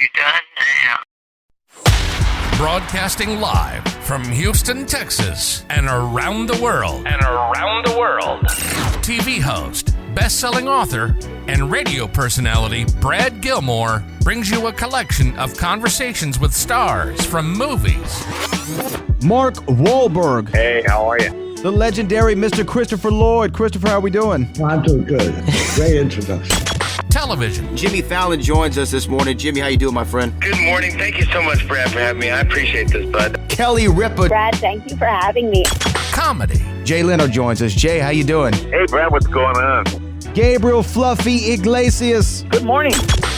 you done now? Broadcasting live from Houston, Texas, and around the world. TV host, best-selling author, and radio personality Brad Gilmore brings you a collection of conversations with stars from movies. Mark Wahlberg. Hey, how are you? The legendary Mr. Christopher Lloyd. Christopher, how are we doing? I'm doing good. Great introduction. Television. Jimmy Fallon joins us this morning. Jimmy, how you doing, my friend? Good morning. Thank you so much, Brad, for having me. I appreciate this, bud. Kelly Ripa. Brad, thank you for having me. Comedy. Jay Leno joins us. Jay, how you doing? Hey, Brad, what's going on? Gabriel Fluffy Iglesias. Good morning.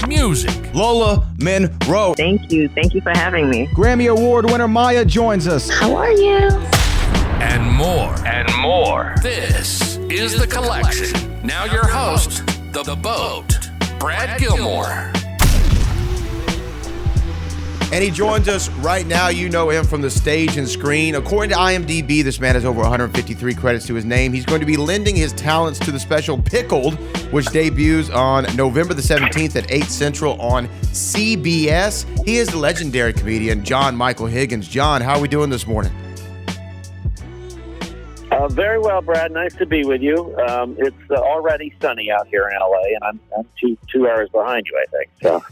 Music. Lola Monroe. Thank you. Thank you for having me. Grammy Award winner Maya joins us. How are you? And more. This is The Collection. Now your host, The Boat, Brad Gilmore. And he joins us right now. You know him from the stage and screen. According to IMDb, this man has over 153 credits to his name. He's going to be lending his talents to the special Pickled, which debuts on November the 17th at 8 Central on CBS. He is the legendary comedian John Michael Higgins. John, how are we doing this morning? Very well, Brad. Nice to be with you. It's already sunny out here in L.A., and I'm two hours behind you, I think. So.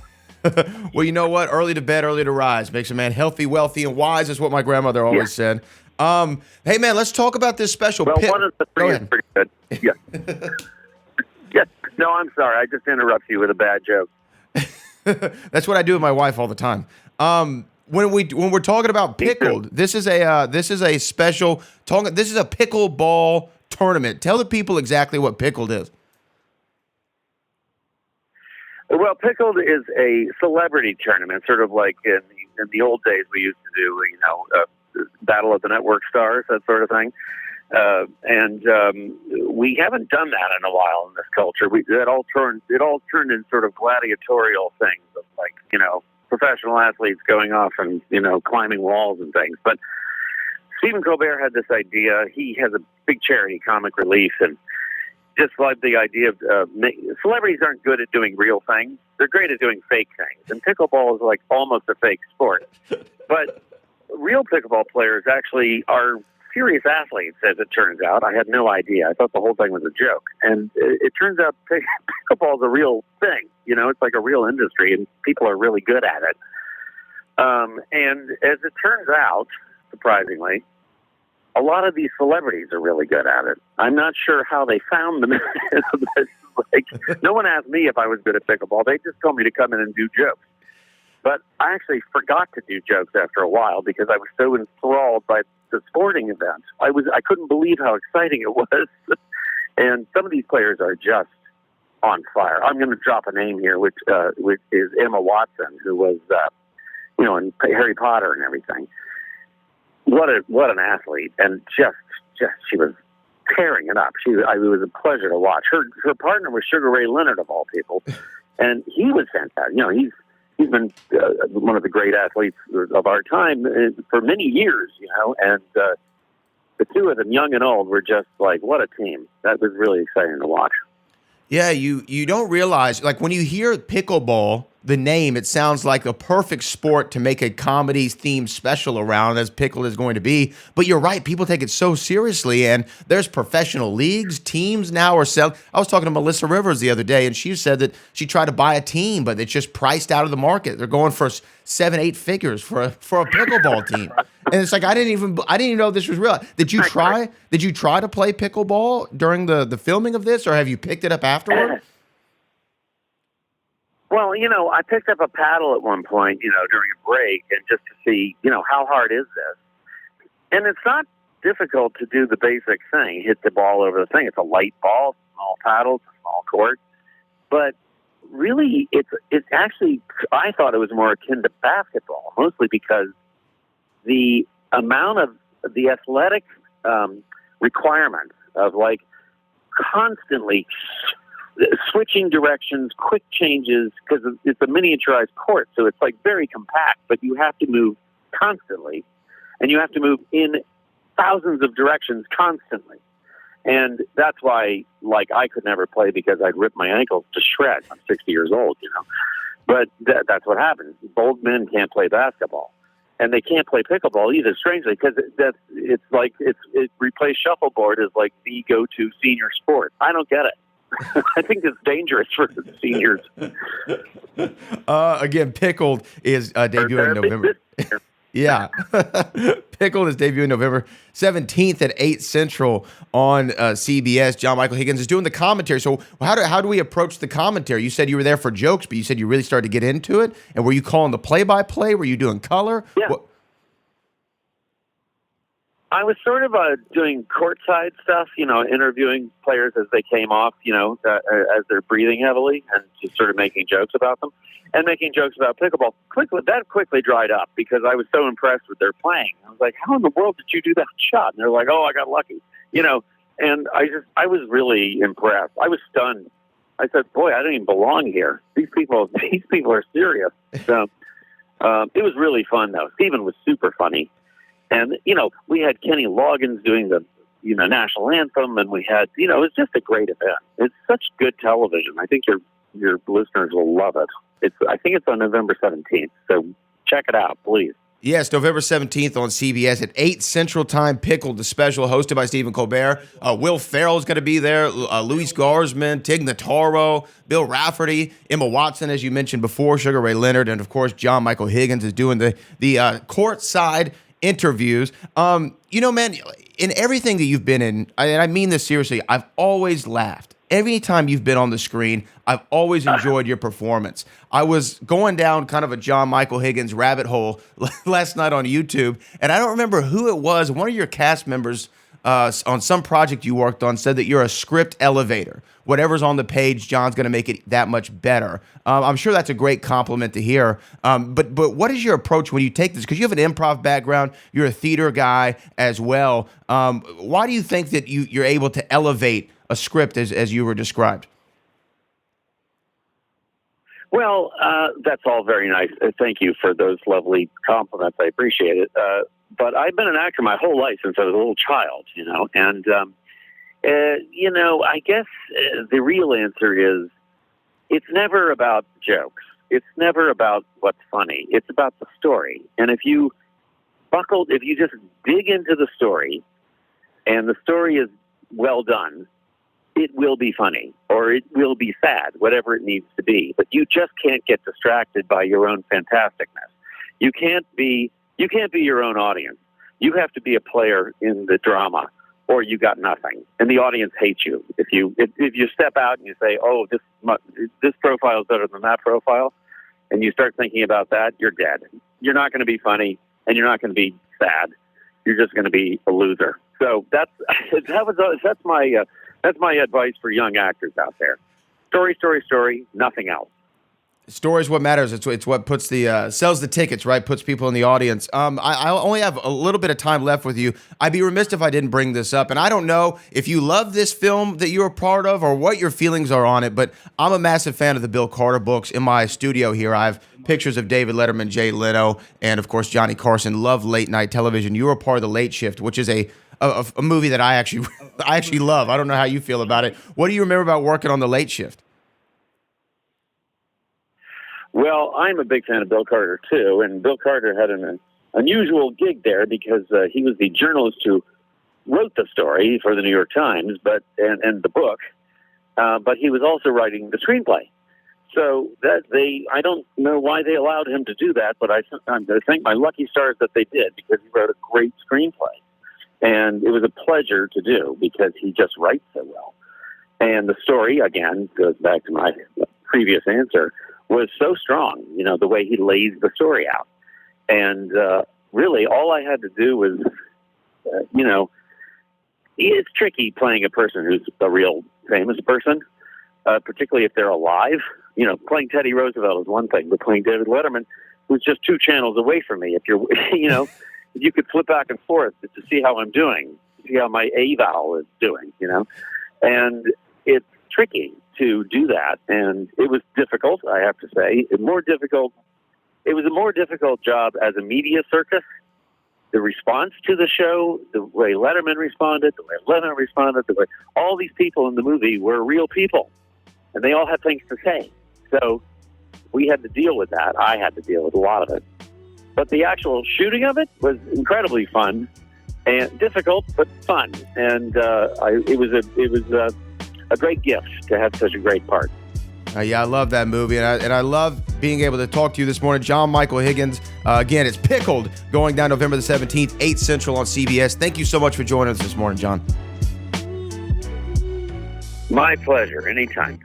Well, you know what? Early to bed, early to rise. Makes a man healthy, wealthy, and wise is what my grandmother always said. Hey, man, let's talk about this special Well, one of the three is pretty good. Yeah. Yeah. No, I'm sorry. I just interrupted you with a bad joke. That's what I do with my wife all the time. When we're talking about Pickled, this is a special this is a pickleball tournament. Tell the people exactly what Pickled is. Well, Pickled is a celebrity tournament, sort of like in the old days we used to do, Battle of the Network Stars, that sort of thing. And we haven't done that in a while in this culture. It all turned into sort of gladiatorial things of professional athletes going off and, climbing walls and things. But Stephen Colbert had this idea. He has a big charity, Comic Relief, and just loved the idea of celebrities aren't good at doing real things. They're great at doing fake things. And pickleball is like almost a fake sport. But real pickleball players actually are serious athletes, as it turns out. I had no idea. I thought the whole thing was a joke. And it turns out pickleball is a real thing. It's like a real industry, and people are really good at it. And as it turns out, surprisingly, a lot of these celebrities are really good at it. I'm not sure how they found them. No one asked me if I was good at pickleball. They just told me to come in and do jokes. But I actually forgot to do jokes after a while because I was so enthralled by the sporting event. I couldn't believe how exciting it was. And some of these players are just on fire. I'm going to drop a name here, which is Emma Watson, who was, in Harry Potter and everything. What an athlete, and just she was tearing it up. It was a pleasure to watch. Her partner was Sugar Ray Leonard, of all people, and he was fantastic. He's been one of the great athletes of our time for many years, and the two of them, young and old, were just like, what a team. That was really exciting to watch. Yeah, you don't realize, like when you hear pickleball, the name, it sounds like a perfect sport to make a comedy-themed special around, as Pickled is going to be. But you're right, people take it so seriously, and there's professional leagues, teams now are selling. I was talking to Melissa Rivers the other day, and she said that she tried to buy a team, but it's just priced out of the market. They're going for 7-8 figures for a pickleball team. And it's like I didn't even know this was real. Did you try to play pickleball during the filming of this, or have you picked it up afterward? Well, I picked up a paddle at one point, during a break, and just to see, how hard is this? And it's not difficult to do the basic thing, hit the ball over the thing. It's a light ball, small paddle, it's a small court. But really, it's actually, I thought it was more akin to basketball, mostly because the amount of the athletic requirements of constantly switching directions, quick changes, because it's a miniaturized court, so it's very compact, but you have to move constantly, and you have to move in thousands of directions constantly. And that's why, I could never play because I'd rip my ankles to shreds. I'm 60 years old, But that's what happens. Bold men can't play basketball, and they can't play pickleball either. Strangely, because it's like it replaced shuffleboard as like the go-to senior sport. I don't get it. I think it's dangerous for the seniors. Again, Pickled is debuting in November. Yeah. Pickled is debuting November 17th at 8 Central on CBS. John Michael Higgins is doing the commentary. So how do we approach the commentary? You said you were there for jokes, but you said you really started to get into it. And were you calling the play-by-play? Were you doing color? Yeah. I was sort of doing courtside stuff, interviewing players as they came off, as they're breathing heavily, and just sort of making jokes about them and making jokes about pickleball. That quickly dried up because I was so impressed with their playing. I was like, how in the world did you do that shot? And they're like, oh, I got lucky, and I was really impressed. I was stunned. I said, boy, I don't even belong here. These people are serious. So it was really fun, though. Stephen was super funny. And, we had Kenny Loggins doing the, national anthem, and we had, it was just a great event. It's such good television. I think your listeners will love it. I think it's on November 17th, so check it out, please. Yes, November 17th on CBS at 8 Central Time. Pickled, the special hosted by Stephen Colbert. Will Ferrell's going to be there. Luis Garzman, Tig Notaro, Bill Rafferty, Emma Watson, as you mentioned before, Sugar Ray Leonard, and, of course, John Michael Higgins is doing the courtside interviews. Man, in everything that you've been in, and I mean this seriously, I've always laughed. Every time you've been on the screen, I've always enjoyed your performance. I was going down kind of a John Michael Higgins rabbit hole last night on YouTube, and I don't remember who it was. One of your cast members on some project you worked on said that you're a script elevator. Whatever's on the page, John's going to make it that much better. I'm sure that's a great compliment to hear. But what is your approach when you take this? Because you have an improv background, you're a theater guy as well. Why do you think that you're able to elevate a script as you were described? Well, that's all very nice. Thank you for those lovely compliments. I appreciate it. But I've been an actor my whole life since I was a little child, and, I guess the real answer is it's never about jokes. It's never about what's funny. It's about the story. And if you just dig into the story and the story is well done, it will be funny or it will be sad, whatever it needs to be. But you just can't get distracted by your own fantasticness. You can't be your own audience. You have to be a player in the drama, or you got nothing. And the audience hates you if you step out and you say, "Oh, this profile is better than that profile," and you start thinking about that, you're dead. You're not going to be funny, and you're not going to be sad. You're just going to be a loser. So that's my advice for young actors out there. Story, story, story, nothing else. Story is what matters. It's what puts sells the tickets, right? Puts people in the audience. I only have a little bit of time left with you. I'd be remiss if I didn't bring this up. And I don't know if you love this film that you're a part of or what your feelings are on it, but I'm a massive fan of the Bill Carter books. In my studio here, I have pictures of David Letterman, Jay Leno, and of course Johnny Carson. Love late night television. You were a part of The Late Shift, which is a movie that I actually love. I don't know how you feel about it. What do you remember about working on The Late Shift? Well, I'm a big fan of Bill Carter, too, and Bill Carter had an unusual gig there because he was the journalist who wrote the story for the New York Times and the book, but he was also writing the screenplay. So I don't know why they allowed him to do that, but I think my lucky stars that they did because he wrote a great screenplay. And it was a pleasure to do because he just writes so well. And the story, again, goes back to my previous answer, was so strong, the way he lays the story out. And really, all I had to do was, it's tricky playing a person who's a real famous person, particularly if they're alive. Playing Teddy Roosevelt is one thing, but playing David Letterman, who's just 2 channels away from me, if you're, you could flip back and forth to see how I'm doing, see how my A vowel is doing, and it's tricky to do that. And it was difficult, I have to say. It was a more difficult job as a media circus. The response to the show, the way Letterman responded, the way Leno responded, the way all these people in the movie were real people, and they all had things to say. So we had to deal with that. I had to deal with a lot of it. But the actual shooting of it was incredibly fun and difficult, but fun. And it was a great gift to have such a great part. Yeah, I love that movie, and I love being able to talk to you this morning. John Michael Higgins. Again, it's Pickled, going down November the 17th, 8 Central on CBS. Thank you so much for joining us this morning, John. My pleasure. Anytime.